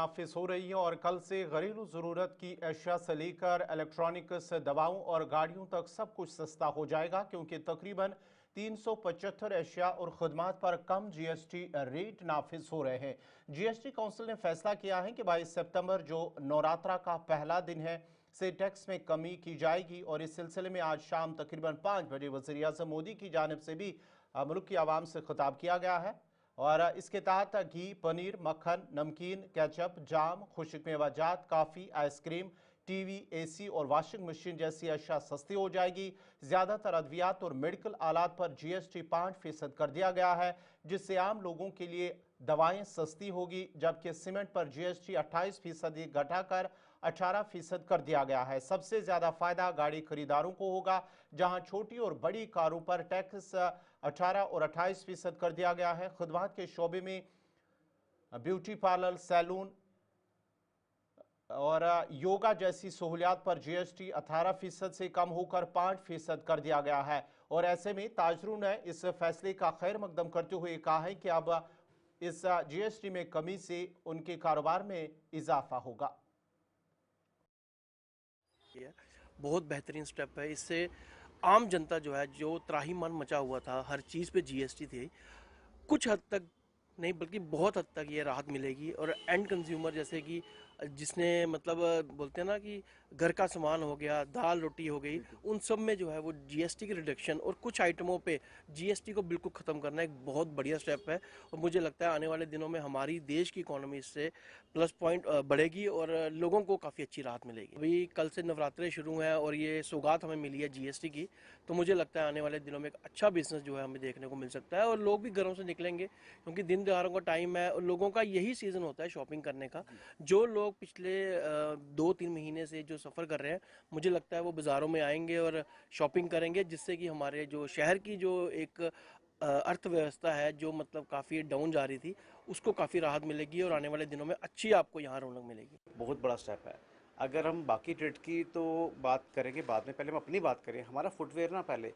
नाफिज हो रही है और कल से घरेलू ज़रूरत की अशिया से लेकर इलेक्ट्रॉनिक्स, दवाओं और गाड़ियों तक सब कुछ सस्ता हो जाएगा, क्योंकि तकरीबन 375 अशिया और खदमात पर कम जीएसटी रेट नाफिज हो रहे हैं। जीएसटी काउंसिल ने फैसला किया है कि 22 सितंबर जो नवरात्रा का पहला दिन है से टैक्स में कमी की जाएगी और इस सिलसिले में आज शाम तकरीबन 5 बजे वज़ीर आज़म मोदी की जानिब से भी मुल्क की आवाम से खिताब किया गया है और इसके तहत घी, पनीर, मक्खन, नमकीन, केचप, जाम, खुश्क मेवाजात, काफ़ी, आइसक्रीम, टीवी, एसी और वाशिंग मशीन जैसी अशिया सस्ती हो जाएगी। ज़्यादातर अद्वियात और मेडिकल आलात पर जीएसटी 5% कर दिया गया है, जिससे आम लोगों के लिए दवाएं सस्ती होगी, जबकि सीमेंट पर जीएसटी 28% घटाकर 18% कर दिया गया है। सबसे ज़्यादा फायदा गाड़ी खरीदारों को होगा, जहां छोटी और बड़ी कारों पर टैक्स 18 और 28% कर दिया गया है। खुदवात के शोबे में ब्यूटी पार्लर, सैलून और योगा जैसी सहूलियात पर जीएसटी 18% से कम होकर 5% कर दिया गया है और ऐसे में ताजरों ने इस फैसले का खैर मकदम करते हुए कहा है कि अब इस जीएसटी में कमी से उनके कारोबार में इजाफा होगा। बहुत बेहतरीन स्टेप है। इससे आम जनता जो है, जो त्राहीमाम मचा हुआ था, हर चीज़ पे जीएसटी थी, कुछ हद तक नहीं बल्कि बहुत हद तक ये राहत मिलेगी। और एंड कंज्यूमर जैसे कि जिसने मतलब बोलते हैं ना कि घर का सामान हो गया, दाल रोटी हो गई, उन सब में जो है वो जीएसटी की रिडक्शन और कुछ आइटमों पे जीएसटी को बिल्कुल ख़त्म करना एक बहुत बढ़िया स्टेप है। और मुझे लगता है आने वाले दिनों में हमारी देश की इकोनॉमी इससे प्लस पॉइंट बढ़ेगी और लोगों को काफ़ी अच्छी राहत मिलेगी। अभी कल से नवरात्रे शुरू हैं और ये सौगात हमें मिली है जीएसटी की, तो मुझे लगता है आने वाले दिनों में एक अच्छा बिजनेस जो है हमें देखने को मिल सकता है और लोग भी घरों से निकलेंगे, क्योंकि दिन त्योहारों का टाइम है और लोगों का यही सीज़न होता है शॉपिंग करने का। जो लोग पिछले 2-3 महीने से जो सफ़र कर रहे हैं, मुझे लगता है वो बाज़ारों में आएंगे और शॉपिंग करेंगे, जिससे कि हमारे जो शहर की जो एक अर्थव्यवस्था है, जो मतलब काफ़ी डाउन जा रही थी, उसको काफ़ी राहत मिलेगी और आने वाले दिनों में अच्छी आपको यहाँ रौनक मिलेगी। बहुत बड़ा स्टेप है। अगर हम बाकी ट्रेड की तो बात करेंगे बाद में, पहले हम अपनी बात करें। हमारा फुटवेयर ना पहले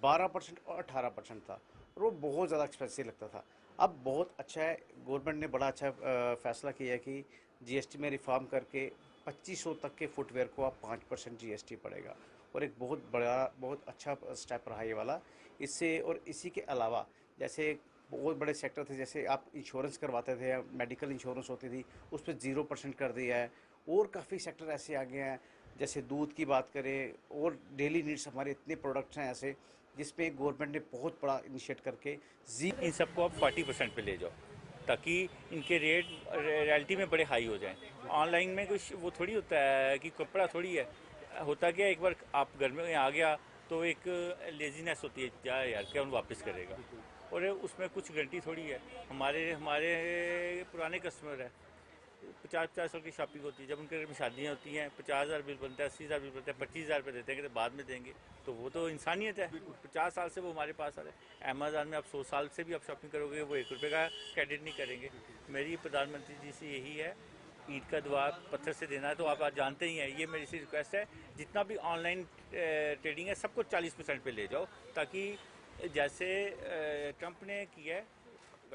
12% और 18% था और वो बहुत ज़्यादा एक्सपेंसिव लगता था। अब बहुत अच्छा है, गवर्नमेंट ने बड़ा अच्छा फैसला किया है कि जीएसटी में रिफॉर्म करके 2500 तक के फुटवेयर को आप 5% जीएसटी पड़ेगा और एक बहुत बड़ा बहुत अच्छा स्टेप रहा ये वाला। इससे और इसी के अलावा जैसे बहुत बड़े सेक्टर थे, जैसे आप इंश्योरेंस करवाते थे या मेडिकल इंश्योरेंस होती थी, उस पर 0% कर दिया है। और काफ़ी सेक्टर ऐसे आ गए हैं, जैसे दूध की बात करें और डेली नीड्स, हमारे इतने प्रोडक्ट्स हैं ऐसे जिसपे गवर्नमेंट ने बहुत बड़ा इनिशिएट करके इन सबको आप 40% पे ले जाओ, ताकि इनके रेट रियलिटी में बड़े हाई हो जाएं। ऑनलाइन में कुछ वो थोड़ी होता है कि कपड़ा थोड़ी है, होता क्या, एक बार आप घर में आ गया तो एक लेजीनेस होती है, जा यार क्या उन वापस करेगा, और उसमें कुछ गारंटी थोड़ी है। हमारे हमारे पुराने कस्टमर है, 50-50 साल की शॉपिंग होती है, जब उनके घर में शादियाँ होती हैं 50,000 बिल बनता है, 80,000 बिल बनता है, 25,000 रुपये देते हैं कि बाद में देंगे, तो वो तो इंसानियत है। 50 साल से वो हमारे पास आ रहे हैं। अमेज़ॉन में आप 100 साल से भी आप शॉपिंग करोगे, वो 1 रुपये का क्रेडिट नहीं करेंगे। मेरी प्रधानमंत्री जी से यही है, ईद का दुआ पत्थर से देना है, तो आप आज जानते ही हैं, ये मेरी सी रिक्वेस्ट है, जितना भी ऑनलाइन ट्रेडिंग है सबको 40% पे ले जाओ, ताकि जैसे ट्रंप ने किया है